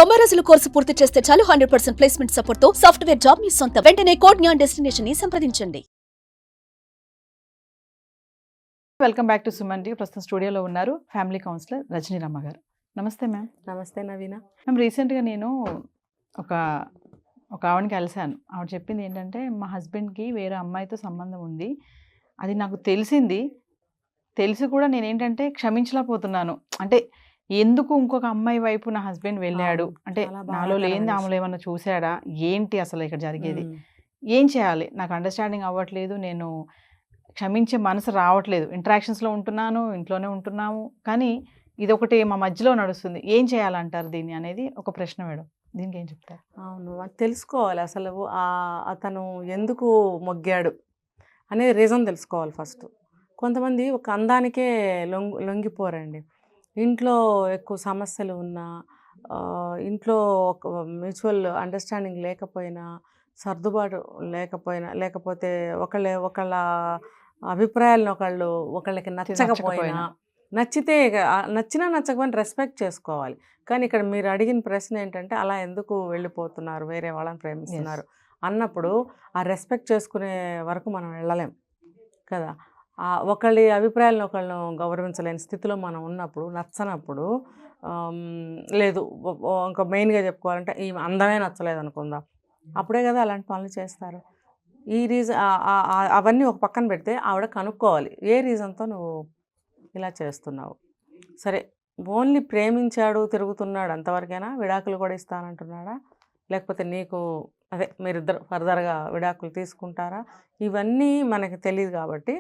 90 రోజుల కోర్సు పూర్తి చేస్తే చాలు 100% ప్లేస్మెంట్ సపోర్ట్ తో సాఫ్ట్వేర్ జాబ్ మీ సొంతం. వెంటనే కోడ్ జ్ఞాన్ డెస్టినేషన్ ని సంప్రదించండి. Welcome back to Suman T. ప్రస్తుతం స్టూడియోలో ఉన్నారు ఫ్యామిలీ కౌన్సిలర్ రజనీ రమ్మ గారు. నమస్తే మ్యామ్. నమస్తే నవీన. మ్యామ్, రీసెంట్గా నేను ఒక ఆవిడని కలిశాను. ఆవిడ చెప్పింది ఏంటంటే, మా హస్బెండ్కి వేరే అమ్మాయితో సంబంధం ఉంది, అది నాకు తెలిసి కూడా నేనేంటంటే క్షమించలేకపోతున్నాను. అంటే ఎందుకు ఇంకొక అమ్మాయి వైపు నా హస్బెండ్ వెళ్ళాడు, అంటే నాలో లేని ఆమెలో ఏమన్నా చూశాడా, ఏంటి అసలు ఇక్కడ జరిగేది, ఏం చేయాలి, నాకు అండర్స్టాండింగ్ అవ్వట్లేదు, నేను క్షమించే మనసు రావట్లేదు. ఇంటరాక్షన్స్లో ఉంటున్నాను, ఇంట్లోనే ఉంటున్నాము, కానీ ఇదొకటి మా మధ్యలో నడుస్తుంది, ఏం చేయాలంటారు దీన్ని అనేది ఒక ప్రశ్న మేడం. దీనికి ఏం చెప్తారు? అవును, తెలుసుకోవాలి అసలు అతను ఎందుకు మొగ్గాడు అనేది రీజన్ తెలుసుకోవాలి ఫస్ట్. కొంతమంది ఒక అందానికే లొంగిపోరండి. ఇంట్లో ఎక్కువ సమస్యలు ఉన్నా, ఇంట్లో ఒక మ్యూచువల్ అండర్స్టాండింగ్ లేకపోయినా, సర్దుబాటు లేకపోయినా, లేకపోతే ఒకళ్ళ అభిప్రాయాలను ఒకళ్ళకి నచ్చకపోయినా, నచ్చినా నచ్చకపోయినా రెస్పెక్ట్ చేసుకోవాలి. కానీ ఇక్కడ మీరు అడిగిన ప్రశ్న ఏంటంటే, అలా ఎందుకు వెళ్ళిపోతున్నారు, వేరే వాళ్ళని ప్రేమిస్తున్నారు అన్నప్పుడు ఆ రెస్పెక్ట్ చేసుకునే వరకు మనం వెళ్ళలేం కదా. ఒకళ్ళ అభిప్రాయాలను ఒకళ్ళను గౌరవించలేని స్థితిలో మనం ఉన్నప్పుడు, నచ్చనప్పుడు, లేదు ఇంకా మెయిన్గా చెప్పుకోవాలంటే ఈ అందమే నచ్చలేదు అనుకుందాం, అప్పుడే కదా అలాంటి పనులు చేస్తారు. ఈ రీజన్ అవన్నీ ఒక పక్కన పెడితే ఆవిడ కనుక్కోవాలి, ఏ రీజన్తో నువ్వు ఇలా చేస్తున్నావు. సరే, ఓన్లీ ప్రేమించాడు తిరుగుతున్నాడు అంతవరకైనా, విడాకులు కూడా ఇస్తానంటున్నాడా, లేకపోతే నీకు మీరిద్దరు ఫర్దర్గా విడాకులు తీసుకుంటారా, ఇవన్నీ మనకి తెలియదు. కాబట్టి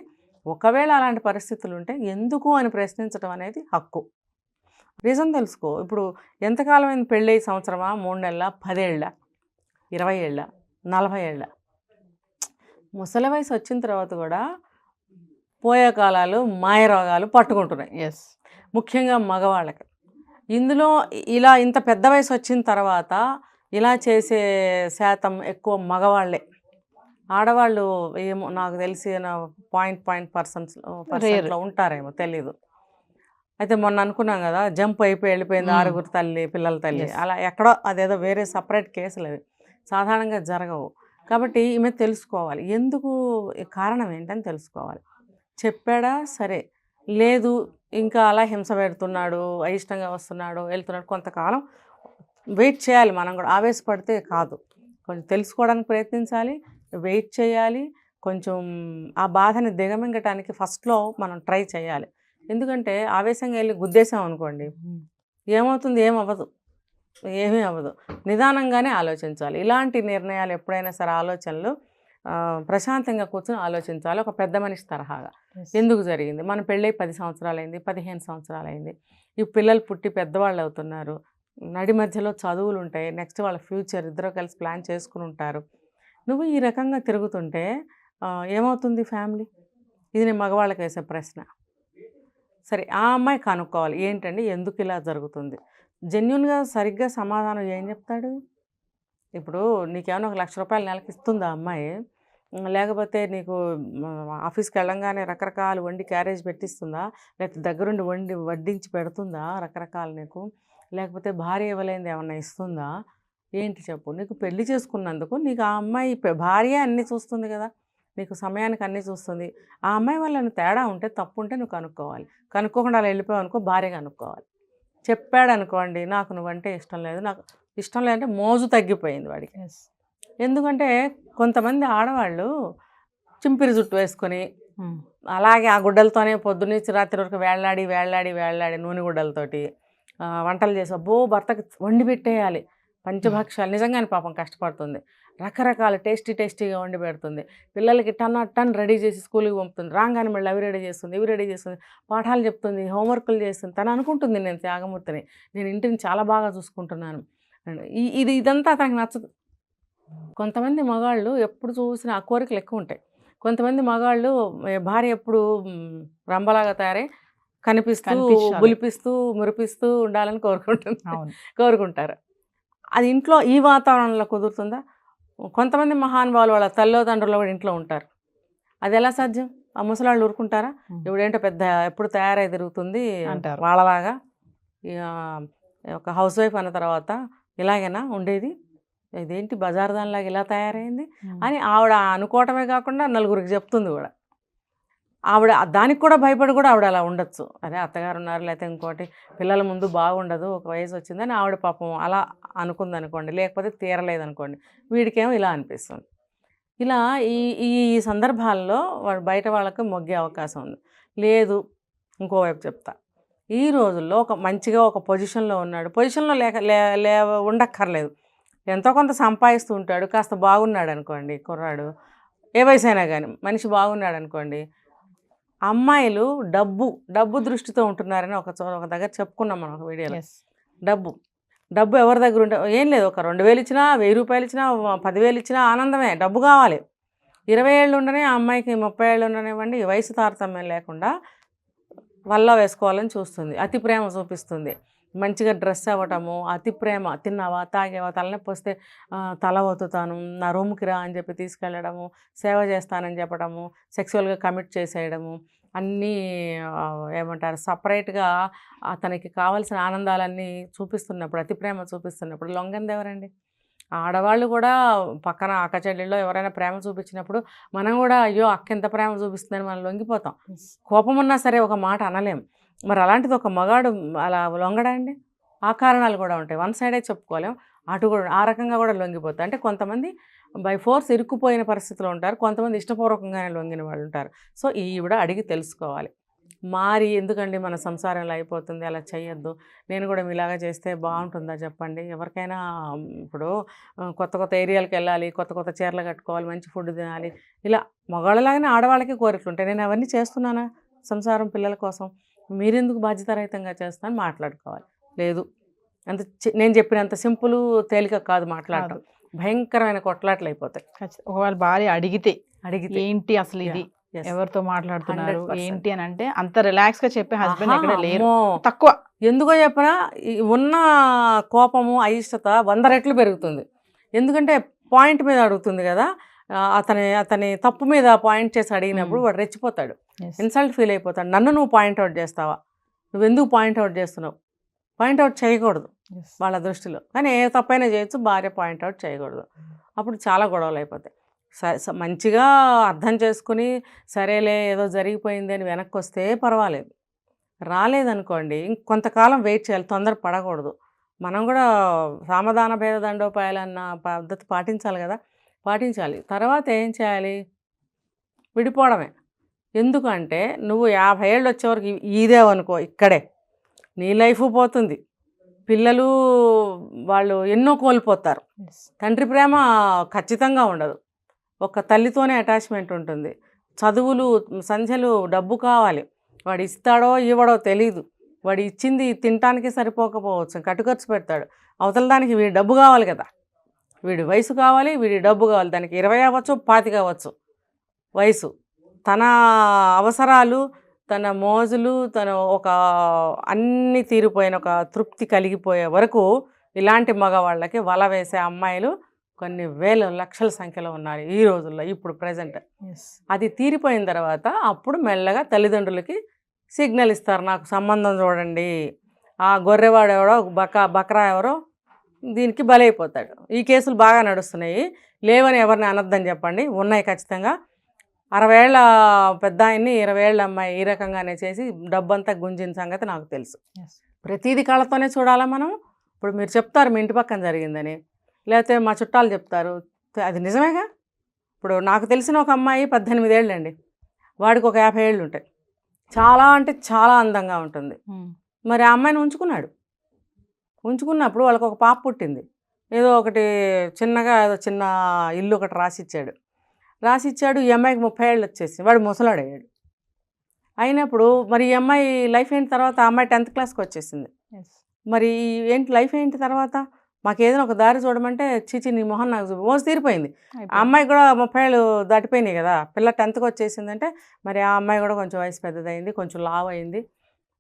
ఒకవేళ అలాంటి పరిస్థితులు ఉంటే ఎందుకు అని ప్రశ్నించడం అనేది హక్కు. రీజన్ తెలుసుకో. ఇప్పుడు ఎంతకాలం అయింది పెళ్ళి? సంవత్సరమా, 3 నెలల, 10 ఏళ్ళ, 20 ఏళ్ళ, 40 ఏళ్ళ? ముసలి వయసు వచ్చిన తర్వాత కూడా పోయే కాలాలు, మాయరోగాలు పట్టుకుంటున్నాయి. ఎస్, ముఖ్యంగా మగవాళ్ళకి. ఇందులో ఇంత పెద్ద వయసు వచ్చిన తర్వాత ఇలా చేసే శాతం ఎక్కువ మగవాళ్ళే. ఆడవాళ్ళు ఏమో నాకు తెలిసి 0.% ఉంటారేమో, తెలీదు. అయితే మొన్న అనుకున్నాం కదా, జంప్ అయిపోయి వెళ్ళిపోయింది 6 పిల్లల తల్లి, అలా ఎక్కడో అదేదో వేరే సపరేట్ కేసులు అవి సాధారణంగా జరగవు. కాబట్టి ఈమె తెలుసుకోవాలి, ఎందుకు, కారణం ఏంటని తెలుసుకోవాలి. చెప్పాడా, సరే, లేదు ఇంకా అలా హింస పెడుతున్నాడు, అయిష్టంగా వస్తున్నాడు, వెళ్తున్నాడు, కొంతకాలం వెయిట్ చేయాలి. మనం కూడా ఆవేశపడితే కాదు, కొంచెం తెలుసుకోవడానికి ప్రయత్నించాలి, వెయిట్ చేయాలి. కొంచెం ఆ బాధని దిగమింగటానికి ఫస్ట్లో మనం ట్రై చేయాలి. ఎందుకంటే ఆవేశంగా వెళ్ళి గుద్దేశాం అనుకోండి, ఏమవుతుంది? ఏమీ అవ్వదు. నిదానంగానే ఆలోచించాలి. ఇలాంటి నిర్ణయాలు ఎప్పుడైనా సరే ఆలోచనలు ప్రశాంతంగా కూర్చొని ఆలోచించాలి, ఒక పెద్ద మనిషి తరహాగా. ఎందుకు జరిగింది? మన పెళ్ళై 10 సంవత్సరాలు అయింది, 15 సంవత్సరాలు అయింది, ఈ పిల్లలు పుట్టి పెద్దవాళ్ళు అవుతున్నారు, నడి మధ్యలో చదువులు ఉంటాయి, నెక్స్ట్ వాళ్ళ ఫ్యూచర్ ఇద్దరు కలిసి ప్లాన్ చేసుకుని ఉంటారు. నువ్వు ఈ రకంగా తిరుగుతుంటే ఏమవుతుంది ఫ్యామిలీ? ఇది నేను మగవాళ్ళకి వేసే ప్రశ్న. సరే, ఆ అమ్మాయి కనుక్కోవాలి, ఏంటండి ఎందుకు ఇలా జరుగుతుంది. జెన్యున్గా సరిగ్గా సమాధానం ఏం చెప్తాడు? ఇప్పుడు నీకేమైనా 1 లక్ష రూపాయలు నెలకి ఇస్తుందా అమ్మాయి? లేకపోతే నీకు ఆఫీస్కి వెళ్ళంగానే రకరకాలు వండి క్యారేజ్ పెట్టిస్తుందా? లేకపోతే దగ్గరుండి వడ్డించి పెడుతుందా రకరకాలు నీకు? లేకపోతే భార్య ఇవ్వలేనిది ఏమన్నా ఇస్తుందా? ఏంటి చెప్పు. నీకు పెళ్లి చేసుకున్నందుకు నీకు ఆ అమ్మాయి భార్య అన్నీ చూస్తుంది కదా, నీకు సమయానికి అన్నీ చూస్తుంది. ఆ అమ్మాయి వల్ల తేడా ఉంటే, తప్పు ఉంటే నువ్వు కనుక్కోవాలి. కనుక్కోకుండా అలా వెళ్ళిపోయావు అనుకో, భార్య కనుక్కోవాలి. చెప్పాడు అనుకోండి, నాకు నువ్వంటే ఇష్టం లేదు, నాకు ఇష్టం లేదంటే మోజు తగ్గిపోయింది వాడికి. ఎందుకంటే కొంతమంది ఆడవాళ్ళు చింపిరి జుట్టు వేసుకొని అలాగే ఆ గుడ్డలతోనే పొద్దున్నుంచి రాత్రి వరకు వేళ్లాడి నూనె గుడ్డలతోటి వంటలు చేసి, అబ్బో భర్తకి వండి పెట్టేయాలి పంచభక్షాలు. నిజంగానే పాపం కష్టపడుతుంది, రకరకాల టేస్టీగా వండి పెడుతుంది, పిల్లలకి టన్ రెడీ చేసి స్కూల్కి పంపుతుంది, రాగానే మళ్ళీ అవి రెడీ చేస్తుంది, పాఠాలు చెప్తుంది, హోంవర్కులు చేస్తుంది. తను అనుకుంటుంది, నేను త్యాగమూర్తిని, నేను ఇంటిని చాలా బాగా చూసుకుంటున్నాను. ఇదంతా తనకు నచ్చదు. కొంతమంది మగాళ్ళు ఎప్పుడు చూసినా ఆ కోరికలు ఎక్కువ ఉంటాయి. కొంతమంది మగాళ్ళు భార్య ఎప్పుడు రంబలాగా తయారై కనిపిస్తూ, బులిపిస్తూ, మురిపిస్తూ ఉండాలని కోరుకుంటారు. అది ఇంట్లో ఈ వాతావరణంలో కుదురుతుందా? కొంతమంది మహానుభావులు వాళ్ళ తల్లిదండ్రులు కూడా ఇంట్లో ఉంటారు, అది ఎలా సాధ్యం? ఆ ముసలాళ్ళు ఊరుకుంటారా? ఇప్పుడేంటో పెద్ద ఎప్పుడు తయారై తిరుగుతుంది వాళ్ళలాగా. ఒక హౌస్ వైఫ్ అన్న తర్వాత ఇలాగేనా ఉండేది, ఇదేంటి బజార్ దానిలాగా ఇలా తయారైంది అని ఆవిడ అనుకోవటమే కాకుండా నలుగురికి చెప్తుంది కూడా. ఆవిడ దానికి కూడా భయపడి కూడా ఆవిడ అలా ఉండొచ్చు, అదే అత్తగారు ఉన్నారు లేకపోతే ఇంకోటి పిల్లల ముందు బాగుండదు, ఒక వయసు వచ్చిందని ఆవిడ పాపం అలా అనుకుంది అనుకోండి, లేకపోతే తీరలేదనుకోండి, వీడికేమో ఇలా అనిపిస్తుంది. ఇలా ఈ ఈ సందర్భాల్లో వాడు బయట వాళ్ళకి మొగ్గే అవకాశం ఉంది. లేదు ఇంకోవైపు చెప్తా, ఈ రోజుల్లో ఒక మంచిగా ఒక పొజిషన్లో ఉన్నాడు, పొజిషన్లో ఉండక్కర్లేదు, ఎంతో కొంత సంపాదిస్తూ ఉంటాడు, కాస్త బాగున్నాడు అనుకోండి కుర్రాడు, ఏ వయసు అయినా కానీ మనిషి బాగున్నాడు అనుకోండి, అమ్మాయిలు డబ్బు దృష్టితో ఉంటున్నారని ఒక దగ్గర చెప్పుకున్నాం మనం ఒక వీడియోలో. డబ్బు ఎవరి దగ్గర ఉంటే ఏం లేదు, ఒక 2000 ఇచ్చినా 1000 రూపాయలు ఇచ్చినా 10,000 ఇచ్చినా ఆనందమే, డబ్బు కావాలి. 20 ఏళ్ళు ఉండనే ఆ అమ్మాయికి 30 ఏళ్ళు ఉండనివ్వండి, వయసు తారతమ్యం లేకుండా వల్ల వేసుకోవాలని చూస్తుంది, అతి ప్రేమ చూపిస్తుంది, మంచిగా డ్రెస్ అవ్వటము, అతి ప్రేమ, తిన్నావా తాగేవా, తలనొప్పి వస్తే తల ఒత్తుతాను, నా రూమ్కి రా అని చెప్పి తీసుకెళ్ళడము, సేవ చేస్తానని చెప్పడము, సెక్సువల్గా కమిట్ చేసేయడము, అన్నీ ఏమంటారు సపరేట్గా అతనికి కావాల్సిన ఆనందాలన్నీ చూపిస్తున్నప్పుడు, అతి ప్రేమ చూపిస్తున్నప్పుడు లొంగంది ఎవరండి? ఆడవాళ్ళు కూడా పక్కన అక్క చెల్లెల్లో ఎవరైనా ప్రేమ చూపించినప్పుడు మనం కూడా అయ్యో అక్క ఎంత ప్రేమ చూపిస్తుందని మనం లొంగిపోతాం, కోపం ఉన్నా సరే ఒక మాట అనలేం. మరి అలాంటిది ఒక మగాడు అలా లొంగడా అండి? ఆ కారణాలు కూడా ఉంటాయి, వన్ సైడే చెప్పుకోలేం, అటు కూడా ఆ రకంగా కూడా లొంగిపోతాయి. అంటే కొంతమంది బై ఫోర్స్ ఇరుక్కుపోయిన పరిస్థితిలో ఉంటారు, కొంతమంది ఇష్టపూర్వకంగానే లొంగిన వాళ్ళు ఉంటారు. సో ఈవిడ అడిగి తెలుసుకోవాలి, మారి ఎందుకండి మన సంసారంలో అయిపోతుంది, అలా చేయొద్దు, నేను కూడా మీలాగా చేస్తే బాగుంటుందా చెప్పండి. ఎవరికైనా ఇప్పుడు కొత్త ఏరియాలకు వెళ్ళాలి, కొత్త చీరలు కట్టుకోవాలి, మంచి ఫుడ్ తినాలి, ఇలా మగవాళ్ళలాగానే ఆడవాళ్ళకి కోరికలు ఉంటాయి. నేను అవన్నీ చేస్తున్నానా సంసారం పిల్లల కోసం, మీరెందుకు బాధ్యతారహితంగా చేస్తాను మాట్లాడుకోవాలి. లేదు అంత నేను చెప్పినంత సింపుల్ తేలిక కాదు మాట్లాడటం, భయంకరమైన కొట్లాట్లు అయిపోతాయి. ఒకవేళ భార్య అడిగితే ఏంటి అసలు ఇది ఎవరితో మాట్లాడుతున్నారు ఏంటి అని అంటే అంత రిలాక్స్ గా చెప్పే హస్బెండ్ ఎక్కడ లేరు, తక్కువ. ఎందుకో చెప్పనా, ఉన్న కోపము అయిష్టత 100 రెట్లు పెరుగుతుంది. ఎందుకంటే పాయింట్ మీద అడుగుతుంది కదా, అతని తప్పు మీద పాయింట్ చేసి అడిగినప్పుడు వాడు రెచ్చిపోతాడు, ఇన్సల్ట్ ఫీల్ అయిపోతాడు. నన్ను నువ్వు పాయింట్అవుట్ చేస్తావా, నువ్వెందుకు పాయింట్అవుట్ చేస్తున్నావు? పాయింట్అవుట్ చేయకూడదు వాళ్ళ దృష్టిలో, కానీ ఏ తప్పైనా చేయొచ్చు, భార్య పాయింట్అవుట్ చేయకూడదు. అప్పుడు చాలా గొడవలు అయిపోతాయి. మంచిగా అర్థం చేసుకుని సరేలే ఏదో జరిగిపోయింది అని వెనక్కి వస్తే పర్వాలేదు, రాలేదనుకోండి ఇంకొంతకాలం వెయిట్ చేయాలి, తొందర పడకూడదు. మనం కూడా సామధాన భేద దండోపాయాలన్న పద్ధతి పాటించాలి కదా, పాటించాలి. తర్వాత ఏం చేయాలి? విడిపోవడమే. ఎందుకంటే నువ్వు 50 ఏళ్ళు వచ్చేవరకు ఇదేవనుకో, ఇక్కడే నీ లైఫ్ పోతుంది, పిల్లలు వాళ్ళు ఎన్నో కోల్పోతారు, తండ్రి ప్రేమ ఖచ్చితంగా ఉండదు, ఒక తల్లితోనే అటాచ్మెంట్ ఉంటుంది, చదువులు సంధ్యలు, డబ్బు కావాలి, వాడు ఇస్తాడో ఇవ్వడో తెలీదు, వాడు ఇచ్చింది తినటానికి సరిపోకపోవచ్చు, కట్టుఖర్చు పెడతాడు, అవతల దానికి వీడి డబ్బు కావాలి కదా, వీడి వయసు కావాలి, వీడి డబ్బు కావాలి, దానికి 20 అవ్వచ్చు 25 అవ్వచ్చు వయసు, తన అవసరాలు, తన మోజులు, తన ఒక అన్నీ తీరిపోయిన ఒక తృప్తి కలిగిపోయే వరకు ఇలాంటి మగవాళ్ళకి వల వేసే అమ్మాయిలు కొన్ని వేల లక్షల సంఖ్యలో ఉన్నారు ఈ రోజుల్లో, ఇప్పుడు ప్రజెంట్. అది తీరిపోయిన తర్వాత అప్పుడు మెల్లగా తల్లిదండ్రులకి సిగ్నల్ ఇస్తారు, నాకు సంబంధం చూడండి, ఆ గొర్రెవాడు ఎవడో బక్రా ఎవరో దీనికి బలైపోతాడు. ఈ కేసులు బాగా నడుస్తున్నాయి, లేవని ఎవరిని అనొద్దని చెప్పండి, ఉన్నాయి ఖచ్చితంగా. 60 ఏళ్ళ పెద్ద ఆయన్ని 20 ఏళ్ళ అమ్మాయి ఈ రకంగానే చేసి డబ్బంతా గుంజిన సంగతి నాకు తెలుసు. ప్రతిదీ కళ్ళతోనే చూడాలా మనం. ఇప్పుడు మీరు చెప్తారు మీ ఇంటి పక్కన జరిగిందని, లేకపోతే మా చుట్టాలు చెప్తారు, అది నిజమేగా. ఇప్పుడు నాకు తెలిసిన ఒక అమ్మాయి 18 ఏళ్ళండి, వాడికి ఒక 50 ఏళ్ళు ఉంటాయి, చాలా అంటే చాలా అందంగా ఉంటుంది. మరి ఆ అమ్మాయిని ఉంచుకున్నప్పుడు వాళ్ళకి ఒక పాప పుట్టింది, ఏదో ఒకటి చిన్నగా ఏదో చిన్న ఇల్లు ఒకటి రాసిచ్చాడు. ఈ అమ్మాయికి 30 ఏళ్ళు వచ్చేసి వాడు ముసలాడయ్యాడు. అయినప్పుడు మరి ఈ అమ్మాయి లైఫ్ ఏంటి తర్వాత? ఆ అమ్మాయి 10th క్లాస్కి వచ్చేసింది. మరి ఏంటి లైఫ్ ఏంటి తర్వాత? మాకు ఏదైనా ఒక దారి చూడమంటే చీచి నీ మొహం నాకు మోసి తీరిపోయింది. ఆ అమ్మాయి కూడా 30 ఏళ్ళు దాటిపోయినాయి కదా, పిల్ల 10th వచ్చేసిందంటే మరి ఆ అమ్మాయి కూడా కొంచెం వయసు పెద్దదైంది, కొంచెం లావు అయింది.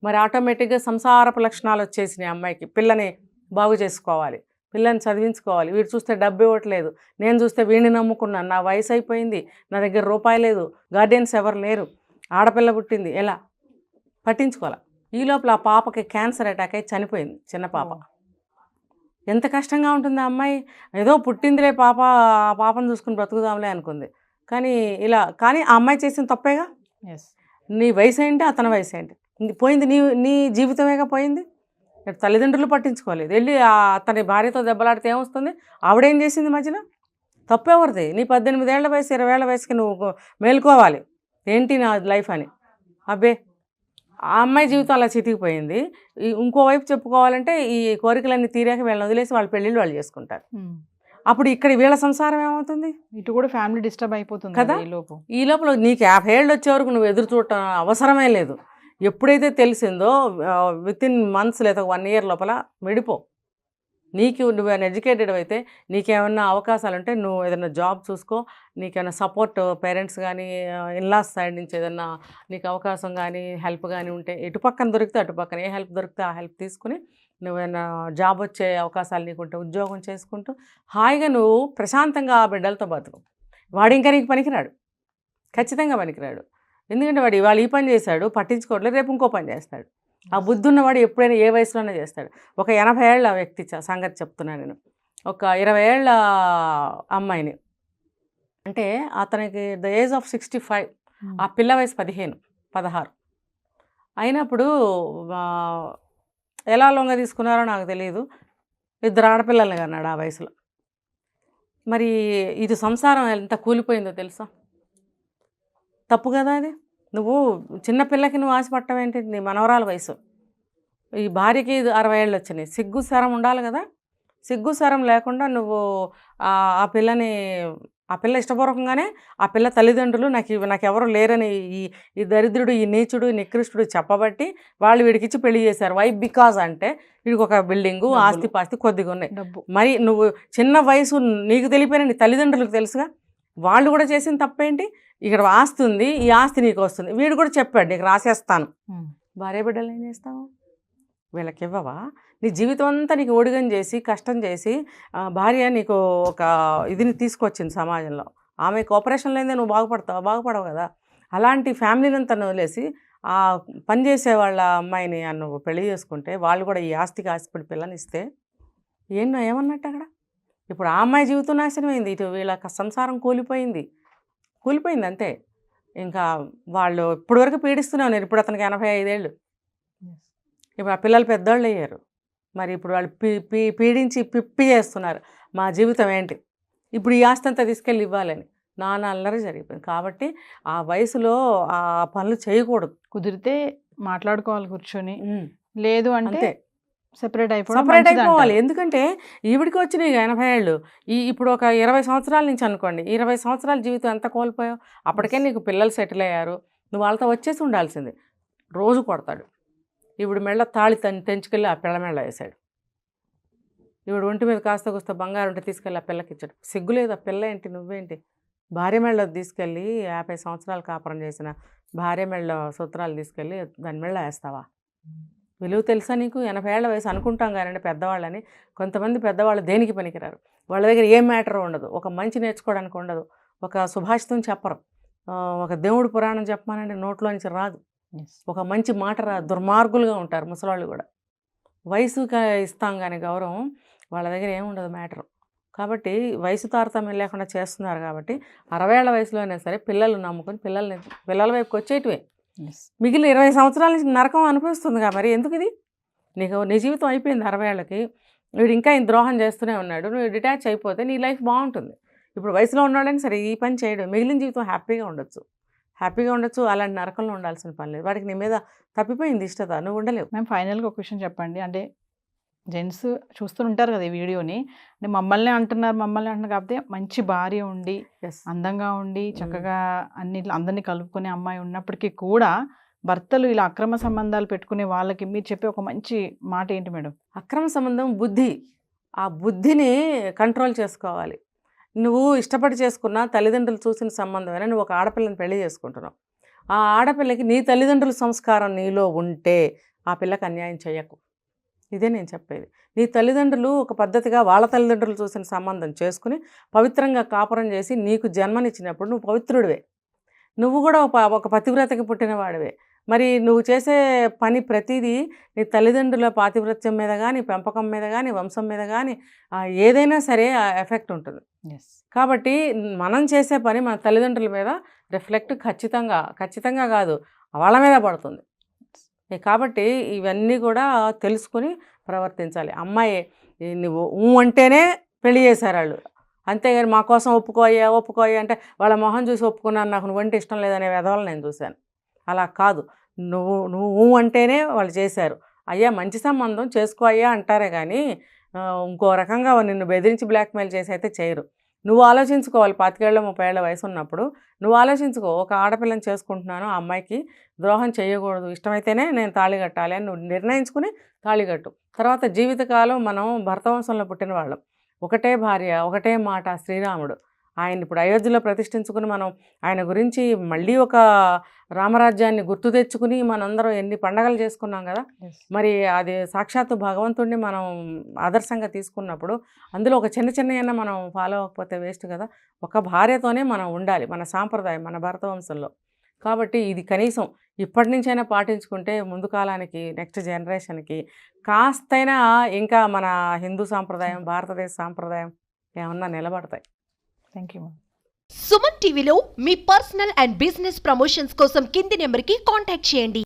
మరి ఆటోమేటిక్గా సంసారపు లక్షణాలు వచ్చేసినాయి అమ్మాయికి. పిల్లని బాగు చేసుకోవాలి, పిల్లని చదివించుకోవాలి, వీడు చూస్తే డబ్బు ఇవ్వట్లేదు, నేను చూస్తే వీడిని నమ్ముకున్నాను, నా వయసు అయిపోయింది, నా దగ్గర రూపాయి లేదు, గార్డియన్స్ ఎవరు లేరు, ఆడపిల్ల పుట్టింది, ఎలా పట్టించుకోవాలి. ఈ లోపల ఆ పాపకి క్యాన్సర్ అటాక్ అయి చనిపోయింది, చిన్న పాప. ఎంత కష్టంగా ఉంటుంది ఆ అమ్మాయి. ఏదో పుట్టిందిలే పాప, ఆ పాపను చూసుకుని బ్రతుకుదాంలే అనుకుంది. కానీ ఆ అమ్మాయి చేసిన తప్పేగా. ఎస్. నీ వయసు ఏంటి, అతని వయసు ఏంటి, పోయింది నీ జీవితమేగా పోయింది. తల్లిదండ్రులు పట్టించుకోలేదు, వెళ్ళి అతని భార్యతో దెబ్బలాడితే ఏమొస్తుంది? ఆవిడేం చేసింది మధ్యలో? తప్పెవరిది? నీ 18 ఏళ్ల వయసు 20 ఏళ్ల వయసుకి నువ్వు మేలుకోవాలి ఏంటి నా లైఫ్ అని. అబ్బే, ఆ అమ్మాయి జీవితం అలా చితికిపోయింది. ఇంకోవైపు చెప్పుకోవాలంటే ఈ కోరికలన్నీ తీరాక వీళ్ళని వదిలేసి వాళ్ళ పెళ్ళిళ్ళు వాళ్ళు చేసుకుంటారు. అప్పుడు ఇక్కడ వీళ్ళ సంసారం ఏమవుతుంది? ఇటు కూడా ఫ్యామిలీ డిస్టర్బ్ అయిపోతుంది కదా. ఈ లోపల నీకు 50 ఏళ్ళు వచ్చే వరకు నువ్వు ఎదురు చూడటం అవసరమే లేదు. ఎప్పుడైతే తెలిసిందో వితిన్ మంత్స్ లేదా 1 ఇయర్ లోపల విడిపో. నువ్వు ఎడ్యుకేటెడ్ అయితే నీకేమన్నా అవకాశాలు ఉంటే నువ్వు ఏదైనా జాబ్ చూసుకో. నీకేమైనా సపోర్ట్ పేరెంట్స్ కానీ ఇన్లాస్ సైడ్ నుంచి ఏదన్నా నీకు అవకాశం కానీ హెల్ప్ కానీ ఉంటే ఇటు పక్కన దొరికితే అటు పక్కన ఏ హెల్ప్ దొరికితే ఆ హెల్ప్ తీసుకుని నువ్వేమైనా జాబ్ వచ్చే అవకాశాలు నీకుంటే ఉద్యోగం చేసుకుంటూ హాయిగా నువ్వు ప్రశాంతంగా ఆ బిడ్డలతో బతుకు. వాడు ఇంకా నీకు పనికిరాడు, ఖచ్చితంగా పనికిరాడు. ఎందుకంటే వాడు ఇవాళ ఈ పని చేశాడు, పట్టించుకోవట్లేదు, రేపు ఇంకో పని చేస్తాడు. ఆ బుద్ధి ఉన్నవాడు ఎప్పుడైనా ఏ వయసులోనే చేస్తాడు. ఒక 80 ఏళ్ల వ్యక్తి సంగతి చెప్తున్నాను నేను. ఒక 20 ఏళ్ల అమ్మాయిని, అంటే అతనికి ద ఏజ్ ఆఫ్ 65, ఆ పిల్ల వయసు 15-16 అయినప్పుడు ఎలా లొంగ తీసుకున్నారో నాకు తెలియదు. 2 ఆడపిల్లల్ని కన్నాడు ఆ వయసులో. మరి ఇది సంసారం ఎంత కూలిపోయిందో తెలుసా? తప్పు కదా అది. నువ్వు చిన్నపిల్లకి నువ్వు ఆశపడటం ఏంటి? నీ మనవరాల వయసు. ఈ భార్యకి 60 ఏళ్ళు వచ్చినాయి. సిగ్గు శరం ఉండాలి కదా. సిగ్గు శరం లేకుండా నువ్వు ఆ పిల్ల ఇష్టపూర్వకంగానే ఆ పిల్ల తల్లిదండ్రులు నాకెవరు లేరని ఈ దరిద్రుడు, ఈ నీచుడు, ఈ నికృష్టుడు చెప్పబట్టి వాళ్ళు వీడికిచ్చి పెళ్లి చేశారు. వై? బికాజ్ అంటే వీడికి ఒక బిల్డింగు, ఆస్తి పాస్తి కొద్దిగా ఉన్నాయి. మరి నువ్వు చిన్న వయసు నీకు తెలిపోయినా నీ తల్లిదండ్రులకు తెలుసుగా. వాళ్ళు కూడా చేసిన తప్పేంటి? ఇక్కడ ఆస్తి ఉంది, ఈ ఆస్తి నీకు వస్తుంది. వీడు కూడా చెప్పాడు నీకు రాసేస్తాను. భార్య బిడ్డలు ఏం చేస్తావు? వీళ్ళకి ఇవ్వవా? నీ జీవితం అంతా నీకు ఒడిగం చేసి కష్టం చేసి భార్య నీకు ఒక ఇదిని తీసుకొచ్చింది సమాజంలో. ఆమె కోఆపరేషన్ లేదే నువ్వు బాగుపడవు కదా. అలాంటి ఫ్యామిలీని అంతా వదిలేసి ఆ పనిచేసే వాళ్ళ అమ్మాయిని నువ్వు పెళ్లి చేసుకుంటే వాళ్ళు కూడా ఈ ఆస్తికి ఆశపడి పిల్లని ఇస్తే ఏమన్నట్టు అక్కడ? ఇప్పుడు ఆ అమ్మాయి జీవితం నాశనమైంది, ఇటు వీళ్ళ సంసారం కూలిపోయింది అంతే. ఇంకా వాళ్ళు ఇప్పటి వరకు పీడిస్తూనే ఉన్నారు. ఇప్పుడు అతనికి 85 ఏళ్ళు. ఇప్పుడు ఆ పిల్లలు పెద్దవాళ్ళు అయ్యారు. మరి ఇప్పుడు వాళ్ళు పీడించి పిప్పి చేస్తున్నారు. మా జీవితం ఏంటి? ఇప్పుడు ఈ ఆస్తి అంతా తీసుకెళ్ళి ఇవ్వాలని నాన్న అల్లరి జరిగిపోయింది. కాబట్టి ఆ వయసులో ఆ పనులు చేయకూడదు. కుదిరితే మాట్లాడుకోవాలి కూర్చొని, లేదు అంటే సెపరేట్ అయిపోవాలి. ఎందుకంటే ఈవిడికి వచ్చినాయి 80 ఏళ్ళు. ఇప్పుడు ఒక 20 సంవత్సరాల నుంచి అనుకోండి, 20 సంవత్సరాల జీవితం ఎంత కోల్పోయావు? అప్పటికే నీకు పిల్లలు సెటిల్ అయ్యారు, నువ్వు వాళ్ళతో వచ్చేసి ఉండాల్సింది. రోజు కొడతాడు. ఇప్పుడు మెళ్ళ తాళి తెంచుకెళ్ళి ఆ పిల్ల మెళ్ళ వేశాడు. ఇప్పుడు ఒంటి మీద కాస్త కూస్త బంగారం ఉంటే తీసుకెళ్ళి ఆ పిల్లకి ఇచ్చాడు. సిగ్గులేదు ఆ పిల్ల ఏంటి, నువ్వేంటి? భార్య మెళ్ళ తీసుకెళ్ళి 50 సంవత్సరాలు కాపురం చేసిన భార్య మెళ్ళ సూత్రాలు తీసుకెళ్ళి దాని మెళ్ళ వేస్తావా? విలువ తెలుసా నీకు? 80 ఏళ్ల వయసు అనుకుంటాం కానీ పెద్దవాళ్ళని. కొంతమంది పెద్దవాళ్ళు దేనికి పనికిరారు. వాళ్ళ దగ్గర ఏం మ్యాటర్ ఉండదు, ఒక మంచి నేర్చుకోవడానికి ఉండదు, ఒక సుభాషితం చెప్పరు, ఒక దేవుడు పురాణం చెప్పమానంటే నోట్లో నుంచి రాదు, ఒక మంచి మాట రాదు. దుర్మార్గులుగా ఉంటారు ముసలాళ్ళు కూడా. వయసుగా ఇస్తాం కానీ గౌరవం, వాళ్ళ దగ్గర ఏముండదు మ్యాటర్. కాబట్టి వయసు తారతమ్యం లేకుండా చేస్తున్నారు. కాబట్టి 60 ఏళ్ల వయసులోనే సరే పిల్లలు నమ్ముకొని పిల్లల వైపుకి వచ్చేటివే. మిగిలిన 20 సంవత్సరాల నుంచి నరకం అనిపిస్తుందిగా. మరి ఎందుకు ఇది? నీ జీవితం అయిపోయింది 60 ఏళ్ళకి. వీడు ఇంకా ఇంత ద్రోహం చేస్తూనే ఉన్నాడు. నువ్వు డిటాచ్ అయిపోతే నీ లైఫ్ బాగుంటుంది. ఇప్పుడు వయసులో ఉన్నాడని సరే ఈ పని చేయడం, మిగిలిన జీవితం హ్యాపీగా ఉండొచ్చు. అలాంటి నరకంలో ఉండాల్సిన పని లేదు. వాడికి నీ మీద తప్పిపోయింది ఇష్టత, నువ్వు ఉండలేవు. మేము ఫైనల్గా ఒక విషయం చెప్పండి. అంటే జెంట్స్ చూస్తుంటారు కదా ఈ వీడియోని, అంటే మమ్మల్ని అంటున్నారు కాకపోతే మంచి భార్య ఉండి అందంగా ఉండి చక్కగా అందరినీ కలుపుకునే అమ్మాయి ఉన్నప్పటికీ కూడా భర్తలు ఇలా అక్రమ సంబంధాలు పెట్టుకునే వాళ్ళకి మీరు చెప్పే ఒక మంచి మాట ఏంటి మేడం? అక్రమ సంబంధం బుద్ధి. ఆ బుద్ధిని కంట్రోల్ చేసుకోవాలి. నువ్వు ఇష్టపడి చేసుకున్న తల్లిదండ్రులు చూసిన సంబంధమైనా నువ్వు ఒక ఆడపిల్లని పెళ్లి చేసుకుంటున్నావు. ఆ ఆడపిల్లకి నీ తల్లిదండ్రుల సంస్కారం నీలో ఉంటే ఆ పిల్లకి అన్యాయం చేయకు. ఇదే నేను చెప్పేది. నీ తల్లిదండ్రులు ఒక పద్ధతిగా వాళ్ళ తల్లిదండ్రులు చూసిన సంబంధం చేసుకుని పవిత్రంగా కాపురం చేసి నీకు జన్మనిచ్చినప్పుడు నువ్వు పవిత్రుడివే. నువ్వు కూడా ఒక పతివ్రతకి పుట్టిన వాడివే. మరి నువ్వు చేసే పని ప్రతిదీ నీ తల్లిదండ్రుల పాతివ్రత్యం మీద కానీ, పెంపకం మీద కానీ, వంశం మీద కానీ ఏదైనా సరే ఆ ఎఫెక్ట్ ఉంటుంది. ఎస్. కాబట్టి మనం చేసే పని మన తల్లిదండ్రుల మీద రిఫ్లెక్ట్ ఖచ్చితంగా కాదు, వాళ్ళ మీద పడుతుంది. కాబట్టి ఇవన్నీ కూడా తెలుసుకుని ప్రవర్తించాలి. అమ్మాయి నువ్వు అంటేనే పెళ్లి చేశారు వాళ్ళు, అంతేగాని మా కోసం ఒప్పుకోయ్యా అంటే వాళ్ళ మొహం చూసి ఒప్పుకున్నాను, నాకు నువ్వంటే ఇష్టం లేదనే విధవలు నేను చూశాను. అలా కాదు, నువ్వు అంటేనే వాళ్ళు చేశారు. అయ్యా మంచి సంబంధం చేసుకో అయ్యా అంటారే కానీ ఇంకో రకంగా నిన్ను బెదిరించి బ్లాక్మెయిల్ చేసి అయితే చేయరు. నువ్వు ఆలోచించుకోవాలి. 25 ఏళ్ళ 30 ఏళ్ళ వయసు ఉన్నప్పుడు నువ్వు ఆలోచించుకో, ఒక ఆడపిల్లని చేసుకుంటున్నాను, ఆ అమ్మాయికి ద్రోహం చేయకూడదు, ఇష్టమైతేనే నేను తాళి కట్టాలి అని నువ్వు నిర్ణయించుకుని తాళి కట్టు. తర్వాత జీవితకాలం మనం భరతవంశంలో పుట్టిన వాళ్ళం, ఒకటే భార్య ఒకటే మాట శ్రీరాముడు. ఆయన ఇప్పుడు అయోధ్యలో ప్రతిష్ఠించుకుని మనం ఆయన గురించి మళ్ళీ ఒక రామరాజ్యాన్ని గుర్తు తెచ్చుకుని మనందరం ఎన్ని పండగలు చేసుకున్నాం కదా. మరి అది సాక్షాత్తు భగవంతుడిని మనం ఆదర్శంగా తీసుకున్నప్పుడు అందులో ఒక చిన్న మనం ఫాలో అవ్వకపోతే వేస్ట్ కదా. ఒక భార్యతోనే మనం ఉండాలి, మన సాంప్రదాయం, మన భరతవంశంలో. కాబట్టి ఇది కనీసం ఇప్పటి నుంచైనా పాటించుకుంటే ముందు కాలానికి, నెక్స్ట్ జనరేషన్కి కాస్తైనా ఇంకా మన హిందూ సాంప్రదాయం, భారతదేశ సాంప్రదాయం ఏమన్నా నిలబడతాయి. Thank you. సుమన్ టీవీలో మీ పర్సనల్ అండ్ బిజినెస్ ప్రమోషన్స్ కోసం కింది నెంబర్కి కాంటాక్ట్ చేయండి.